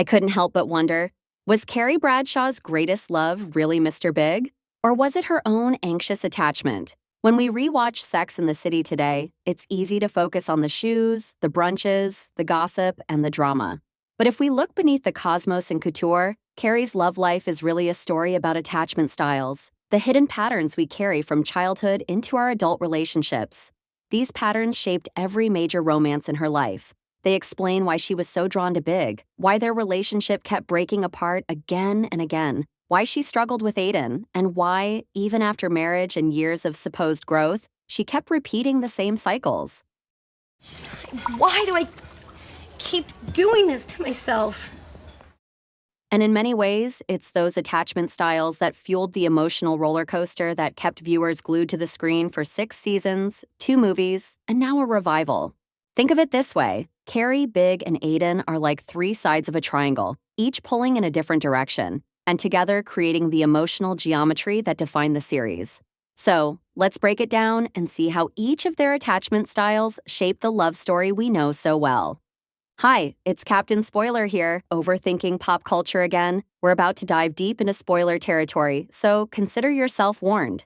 I couldn't help but wonder, was Carrie Bradshaw's greatest love really Mr. Big? Or was it her own anxious attachment? When we rewatch Sex and the City today, it's easy to focus on the shoes, the brunches, the gossip, and the drama. But if we look beneath the cosmos and couture, Carrie's love life is really a story about attachment styles, the hidden patterns we carry from childhood into our adult relationships. These patterns shaped every major romance in her life. They explain why she was so drawn to Big, why their relationship kept breaking apart again and again, why she struggled with Aidan, and why, even after marriage and years of supposed growth, she kept repeating the same cycles. Why do I keep doing this to myself? And in many ways, it's those attachment styles that fueled the emotional roller coaster that kept viewers glued to the screen for 6 seasons, 2 movies, and now a revival. Think of it this way. Carrie, Big, and Aidan are like 3 sides of a triangle, each pulling in a different direction, and together creating the emotional geometry that defined the series. So, let's break it down and see how each of their attachment styles shape the love story we know so well. Hi, it's Captain Spoiler here, overthinking pop culture again. We're about to dive deep into spoiler territory, so consider yourself warned.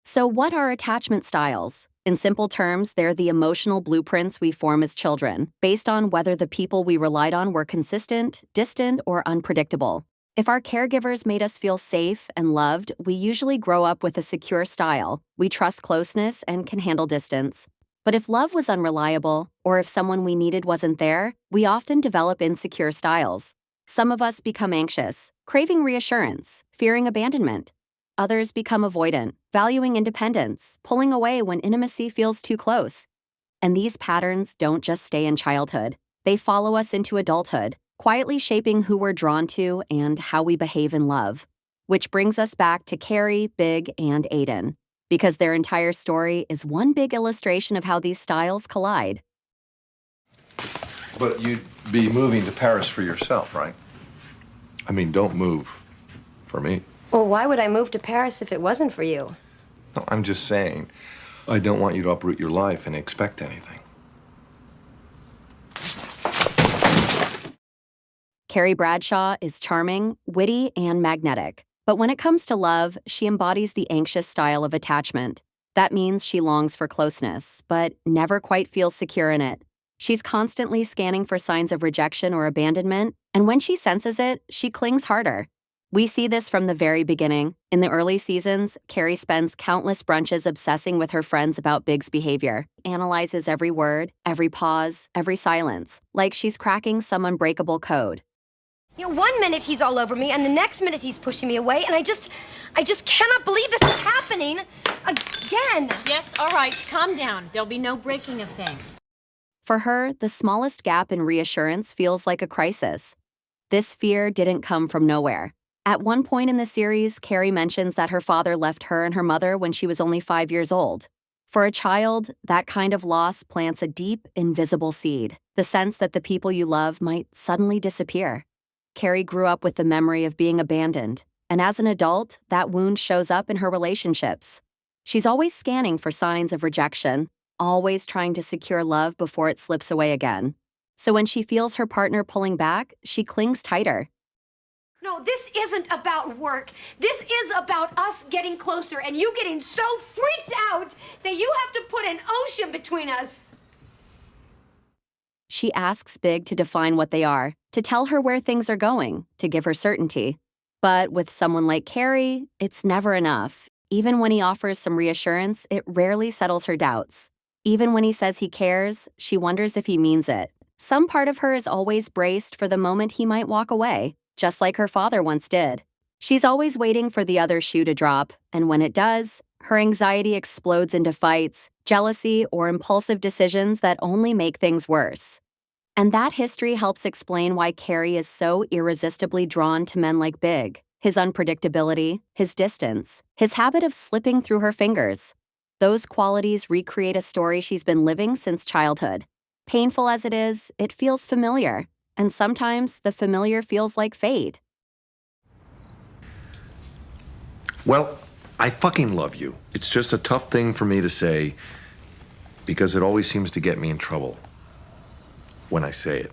So what are attachment styles? In simple terms, they're the emotional blueprints we form as children, based on whether the people we relied on were consistent, distant, or unpredictable. If our caregivers made us feel safe and loved, we usually grow up with a secure style. We trust closeness and can handle distance. But if love was unreliable, or if someone we needed wasn't there, we often develop insecure styles. Some of us become anxious, craving reassurance, fearing abandonment. Others become avoidant, valuing independence, pulling away when intimacy feels too close. And these patterns don't just stay in childhood. They follow us into adulthood, quietly shaping who we're drawn to and how we behave in love. Which brings us back to Carrie, Big, and Aidan, because their entire story is one big illustration of how these styles collide. But you'd be moving to Paris for yourself, right? I mean, don't move for me. Well, why would I move to Paris if it wasn't for you? No, I'm just saying, I don't want you to uproot your life and expect anything. Carrie Bradshaw is charming, witty, and magnetic. But when it comes to love, she embodies the anxious style of attachment. That means she longs for closeness, but never quite feels secure in it. She's constantly scanning for signs of rejection or abandonment, and when she senses it, she clings harder. We see this from the very beginning. In the early seasons, Carrie spends countless brunches obsessing with her friends about Big's behavior, analyzes every word, every pause, every silence, like she's cracking some unbreakable code. You know, one minute he's all over me, and the next minute he's pushing me away, and I just cannot believe this is happening again. Yes, all right, calm down. There'll be no breaking of things. For her, the smallest gap in reassurance feels like a crisis. This fear didn't come from nowhere. At one point in the series, Carrie mentions that her father left her and her mother when she was only 5 years old. For a child, that kind of loss plants a deep, invisible seed, the sense that the people you love might suddenly disappear. Carrie grew up with the memory of being abandoned, and as an adult, that wound shows up in her relationships. She's always scanning for signs of rejection, always trying to secure love before it slips away again. So when she feels her partner pulling back, she clings tighter. No, this isn't about work. This is about us getting closer and you getting so freaked out that you have to put an ocean between us. She asks Big to define what they are, to tell her where things are going, to give her certainty. But with someone like Carrie, it's never enough. Even when he offers some reassurance, it rarely settles her doubts. Even when he says he cares, she wonders if he means it. Some part of her is always braced for the moment he might walk away, just like her father once did. She's always waiting for the other shoe to drop, and when it does, her anxiety explodes into fights, jealousy, or impulsive decisions that only make things worse. And that history helps explain why Carrie is so irresistibly drawn to men like Big. His unpredictability, his distance, his habit of slipping through her fingers. Those qualities recreate a story she's been living since childhood. Painful as it is, it feels familiar. And sometimes the familiar feels like fate. Well, I fucking love you. It's just a tough thing for me to say because it always seems to get me in trouble when I say it.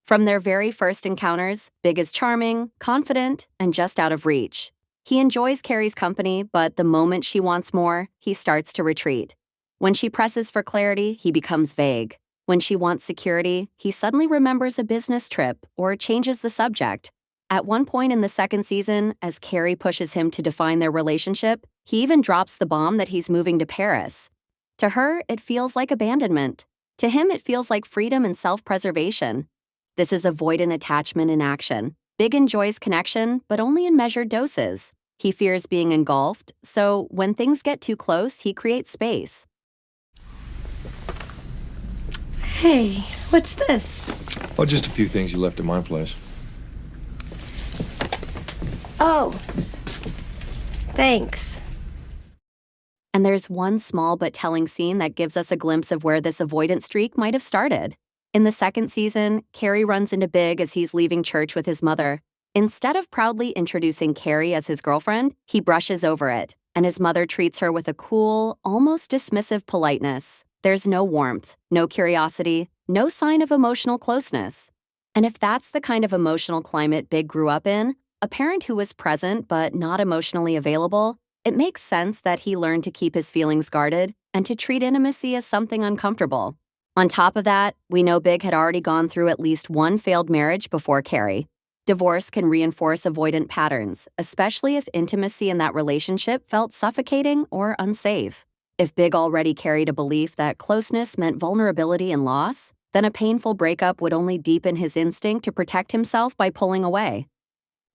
From their very first encounters, Big is charming, confident, and just out of reach. He enjoys Carrie's company, but the moment she wants more, he starts to retreat. When she presses for clarity, he becomes vague. When she wants security, he suddenly remembers a business trip or changes the subject. At one point in the second season, as Carrie pushes him to define their relationship, he even drops the bomb that he's moving to Paris. To her, it feels like abandonment. To him, it feels like freedom and self-preservation. This is avoidant attachment in action. Big enjoys connection, but only in measured doses. He fears being engulfed, so when things get too close, he creates space. Hey, what's this? Oh, just a few things you left at my place. Oh, thanks. And there's one small but telling scene that gives us a glimpse of where this avoidant streak might have started. In the second season, Carrie runs into Big as he's leaving church with his mother. Instead of proudly introducing Carrie as his girlfriend, he brushes over it, and his mother treats her with a cool, almost dismissive politeness. There's no warmth, no curiosity, no sign of emotional closeness. And if that's the kind of emotional climate Big grew up in, a parent who was present but not emotionally available, it makes sense that he learned to keep his feelings guarded and to treat intimacy as something uncomfortable. On top of that, we know Big had already gone through at least one failed marriage before Carrie. Divorce can reinforce avoidant patterns, especially if intimacy in that relationship felt suffocating or unsafe. If Big already carried a belief that closeness meant vulnerability and loss, then a painful breakup would only deepen his instinct to protect himself by pulling away.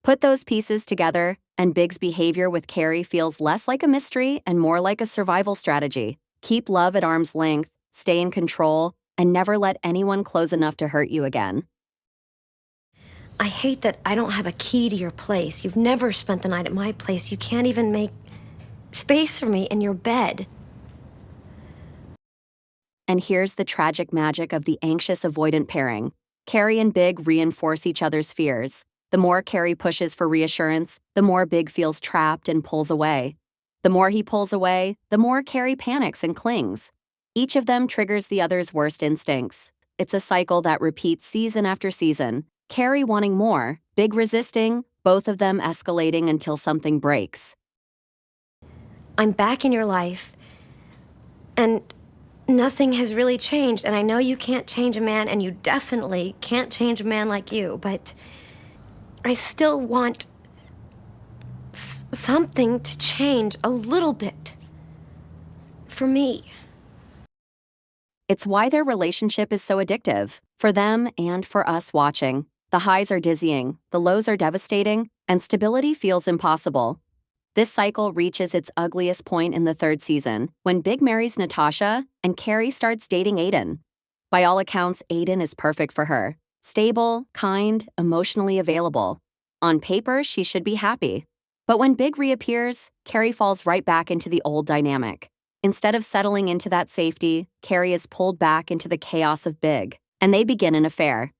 Put those pieces together, and Big's behavior with Carrie feels less like a mystery and more like a survival strategy. Keep love at arm's length, stay in control, and never let anyone close enough to hurt you again. I hate that I don't have a key to your place. You've never spent the night at my place. You can't even make space for me in your bed. And here's the tragic magic of the anxious-avoidant pairing. Carrie and Big reinforce each other's fears. The more Carrie pushes for reassurance, the more Big feels trapped and pulls away. The more he pulls away, the more Carrie panics and clings. Each of them triggers the other's worst instincts. It's a cycle that repeats season after season. Carrie wanting more, Big resisting, both of them escalating until something breaks. I'm back in your life, and nothing has really changed. And I know you can't change a man, and you definitely can't change a man like you, but I still want something to change a little bit for me. It's why their relationship is so addictive, for them and for us watching. The highs are dizzying, the lows are devastating, and stability feels impossible. This cycle reaches its ugliest point in the third season, when Big marries Natasha and Carrie starts dating Aidan. By all accounts, Aidan is perfect for her. Stable, kind, emotionally available. On paper, she should be happy. But when Big reappears, Carrie falls right back into the old dynamic. Instead of settling into that safety, Carrie is pulled back into the chaos of Big, and they begin an affair.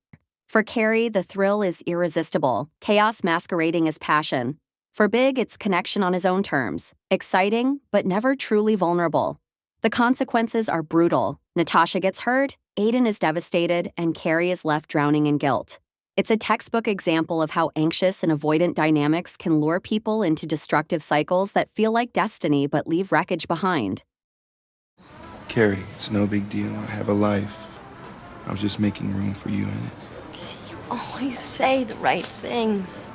For Carrie, the thrill is irresistible, chaos masquerading as passion. For Big, it's connection on his own terms, exciting, but never truly vulnerable. The consequences are brutal. Natasha gets hurt, Aidan is devastated, and Carrie is left drowning in guilt. It's a textbook example of how anxious and avoidant dynamics can lure people into destructive cycles that feel like destiny but leave wreckage behind. Carrie, it's no big deal. I have a life. I was just making room for you in it. See, you always say the right things.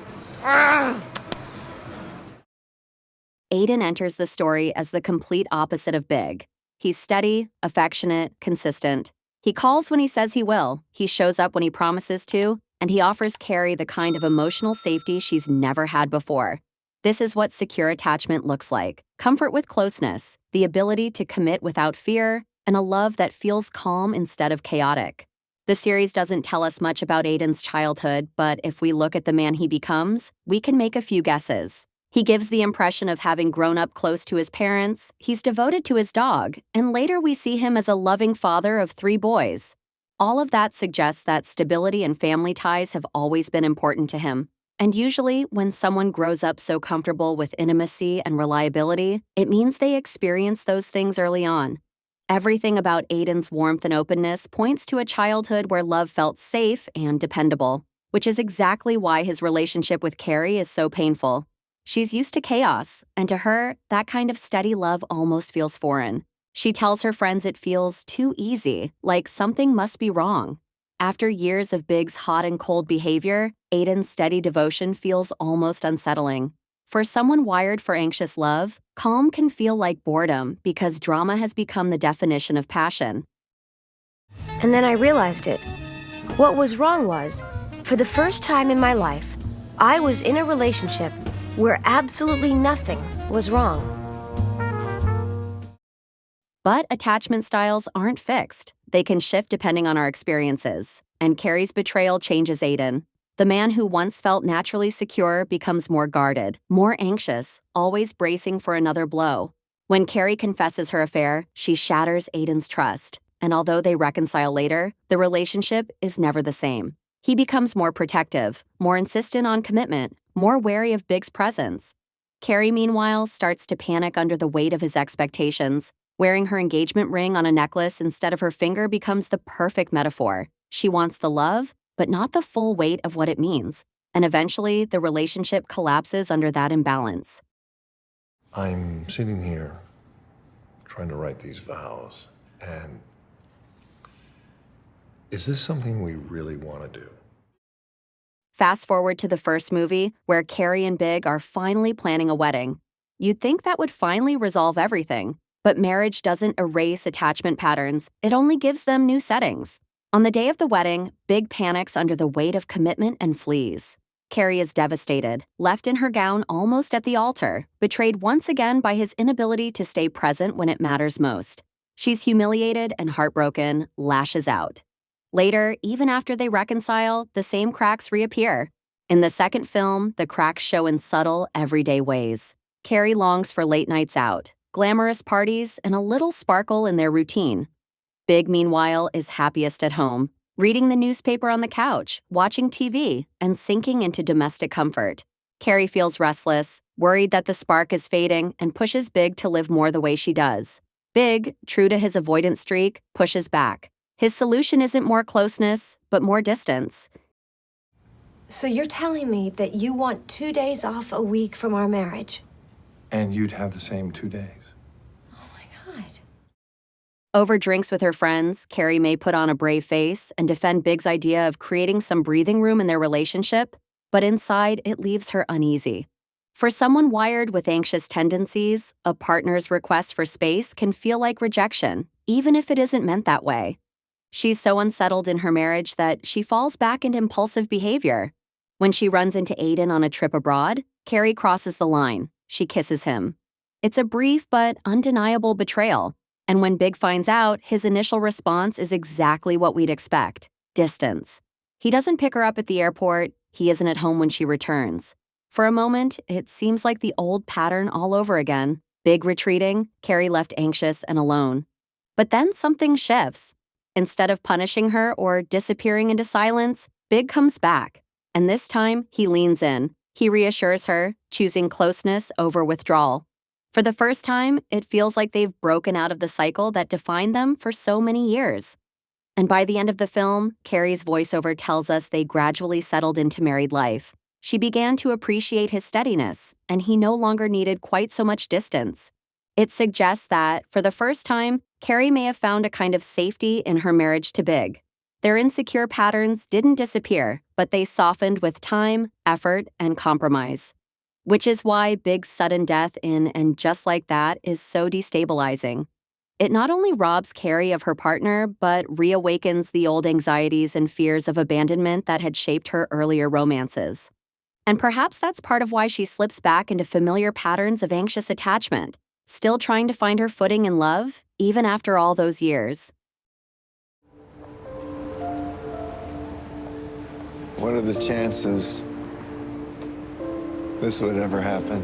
Aidan enters the story as the complete opposite of Big. He's steady, affectionate, consistent. He calls when he says he will, he shows up when he promises to, and he offers Carrie the kind of emotional safety she's never had before. This is what secure attachment looks like: comfort with closeness, the ability to commit without fear, and a love that feels calm instead of chaotic. The series doesn't tell us much about Aidan's childhood, but if we look at the man he becomes, we can make a few guesses. He gives the impression of having grown up close to his parents, he's devoted to his dog, and later we see him as a loving father of 3 boys. All of that suggests that stability and family ties have always been important to him. And usually, when someone grows up so comfortable with intimacy and reliability, it means they experience those things early on. Everything about Aidan's warmth and openness points to a childhood where love felt safe and dependable, which is exactly why his relationship with Carrie is so painful. She's used to chaos, and to her, that kind of steady love almost feels foreign. She tells her friends it feels too easy, like something must be wrong. After years of Big's hot and cold behavior, Aidan's steady devotion feels almost unsettling. For someone wired for anxious love, calm can feel like boredom because drama has become the definition of passion. And then I realized it. What was wrong was, for the first time in my life, I was in a relationship where absolutely nothing was wrong. But attachment styles aren't fixed. They can shift depending on our experiences. And Carrie's betrayal changes Aidan. The man who once felt naturally secure becomes more guarded, more anxious, always bracing for another blow. When Carrie confesses her affair, she shatters Aidan's trust. And although they reconcile later, the relationship is never the same. He becomes more protective, more insistent on commitment, more wary of Big's presence. Carrie, meanwhile, starts to panic under the weight of his expectations. Wearing her engagement ring on a necklace instead of her finger becomes the perfect metaphor. She wants the love, but not the full weight of what it means. And eventually, the relationship collapses under that imbalance. I'm sitting here trying to write these vows, and is this something we really want to do? Fast forward to the first movie, where Carrie and Big are finally planning a wedding. You'd think that would finally resolve everything. But marriage doesn't erase attachment patterns, it only gives them new settings. On the day of the wedding, Big panics under the weight of commitment and flees. Carrie is devastated, left in her gown almost at the altar, betrayed once again by his inability to stay present when it matters most. She's humiliated and heartbroken, lashes out. Later, even after they reconcile, the same cracks reappear. In the second film, the cracks show in subtle, everyday ways. Carrie longs for late nights out, glamorous parties, and a little sparkle in their routine. Big, meanwhile, is happiest at home, reading the newspaper on the couch, watching TV, and sinking into domestic comfort. Carrie feels restless, worried that the spark is fading, and pushes Big to live more the way she does. Big, true to his avoidant streak, pushes back. His solution isn't more closeness, but more distance. So you're telling me that you want 2 days off a week from our marriage? And you'd have the same 2 days. Over drinks with her friends, Carrie may put on a brave face and defend Big's idea of creating some breathing room in their relationship, but inside it leaves her uneasy. For someone wired with anxious tendencies, a partner's request for space can feel like rejection, even if it isn't meant that way. She's so unsettled in her marriage that she falls back into impulsive behavior. When she runs into Aidan on a trip abroad, Carrie crosses the line. She kisses him. It's a brief but undeniable betrayal. And when Big finds out, his initial response is exactly what we'd expect: distance. He doesn't pick her up at the airport. He isn't at home when she returns. For a moment, it seems like the old pattern all over again. Big retreating, Carrie left anxious and alone. But then something shifts. Instead of punishing her or disappearing into silence, Big comes back. And this time, he leans in. He reassures her, choosing closeness over withdrawal. For the first time, it feels like they've broken out of the cycle that defined them for so many years. And by the end of the film, Carrie's voiceover tells us they gradually settled into married life. She began to appreciate his steadiness, and he no longer needed quite so much distance. It suggests that, for the first time, Carrie may have found a kind of safety in her marriage to Big. Their insecure patterns didn't disappear, but they softened with time, effort, and compromise. Which is why Big's sudden death in And Just Like That is so destabilizing. It not only robs Carrie of her partner, but reawakens the old anxieties and fears of abandonment that had shaped her earlier romances. And perhaps that's part of why she slips back into familiar patterns of anxious attachment, still trying to find her footing in love, even after all those years. What are the chances this would ever happen?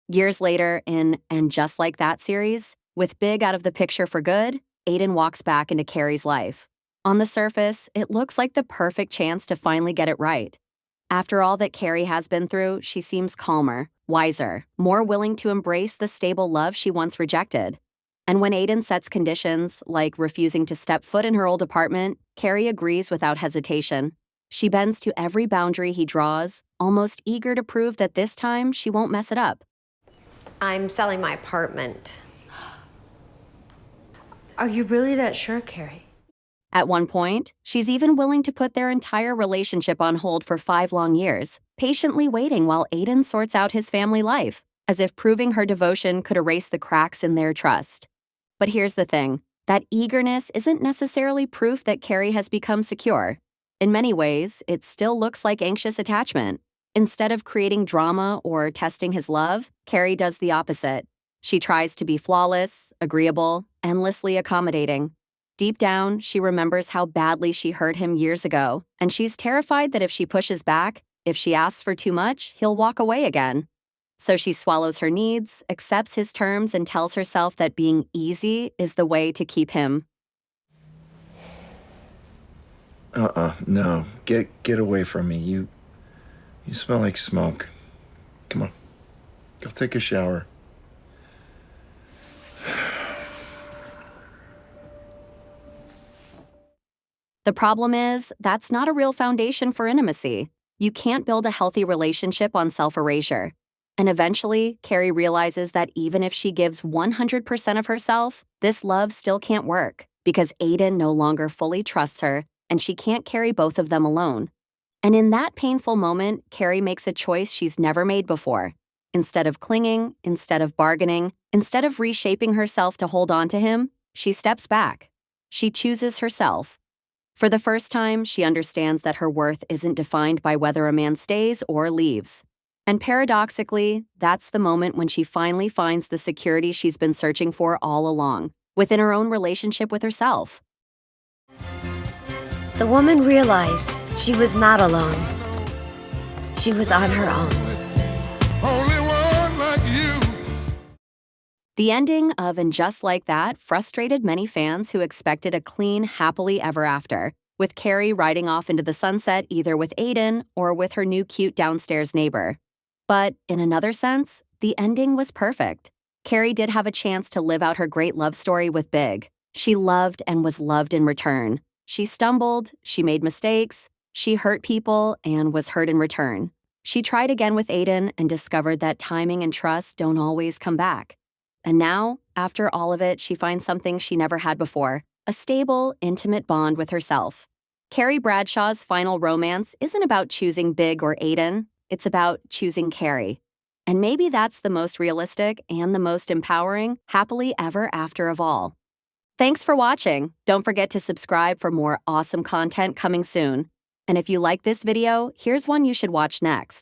Years later, in And Just Like That series, with Big out of the picture for good, Aidan walks back into Carrie's life. On the surface, it looks like the perfect chance to finally get it right. After all that Carrie has been through, she seems calmer, wiser, more willing to embrace the stable love she once rejected. And when Aidan sets conditions, like refusing to step foot in her old apartment, Carrie agrees without hesitation. She bends to every boundary he draws, almost eager to prove that this time she won't mess it up. I'm selling my apartment. Are you really that sure, Carrie? At one point, she's even willing to put their entire relationship on hold for 5 long years, patiently waiting while Aidan sorts out his family life, as if proving her devotion could erase the cracks in their trust. But here's the thing, that eagerness isn't necessarily proof that Carrie has become secure. In many ways, it still looks like anxious attachment. Instead of creating drama or testing his love, Carrie does the opposite. She tries to be flawless, agreeable, endlessly accommodating. Deep down, she remembers how badly she hurt him years ago, and she's terrified that if she pushes back, if she asks for too much, he'll walk away again. So she swallows her needs, accepts his terms, and tells herself that being easy is the way to keep him. No. Get away from me. You smell like smoke. Come on. Go take a shower. The problem is, that's not a real foundation for intimacy. You can't build a healthy relationship on self-erasure. And eventually, Carrie realizes that even if she gives 100% of herself, this love still can't work, because Aidan no longer fully trusts her, and she can't carry both of them alone. And in that painful moment, Carrie makes a choice she's never made before. Instead of clinging, instead of bargaining, instead of reshaping herself to hold on to him, she steps back. She chooses herself. For the first time, she understands that her worth isn't defined by whether a man stays or leaves. And paradoxically, that's the moment when she finally finds the security she's been searching for all along, within her own relationship with herself. The woman realized she was not alone. She was on her own. Only one like you. The ending of And Just Like That frustrated many fans who expected a clean, happily ever after, with Carrie riding off into the sunset either with Aidan or with her new cute downstairs neighbor. But in another sense, the ending was perfect. Carrie did have a chance to live out her great love story with Big. She loved and was loved in return. She stumbled, she made mistakes, she hurt people and was hurt in return. She tried again with Aidan and discovered that timing and trust don't always come back. And now, after all of it, she finds something she never had before, a stable, intimate bond with herself. Carrie Bradshaw's final romance isn't about choosing Big or Aidan, it's about choosing Carrie. And maybe that's the most realistic and the most empowering happily ever after of all. Thanks for watching. Don't forget to subscribe for more awesome content coming soon. And if you like this video, here's one you should watch next.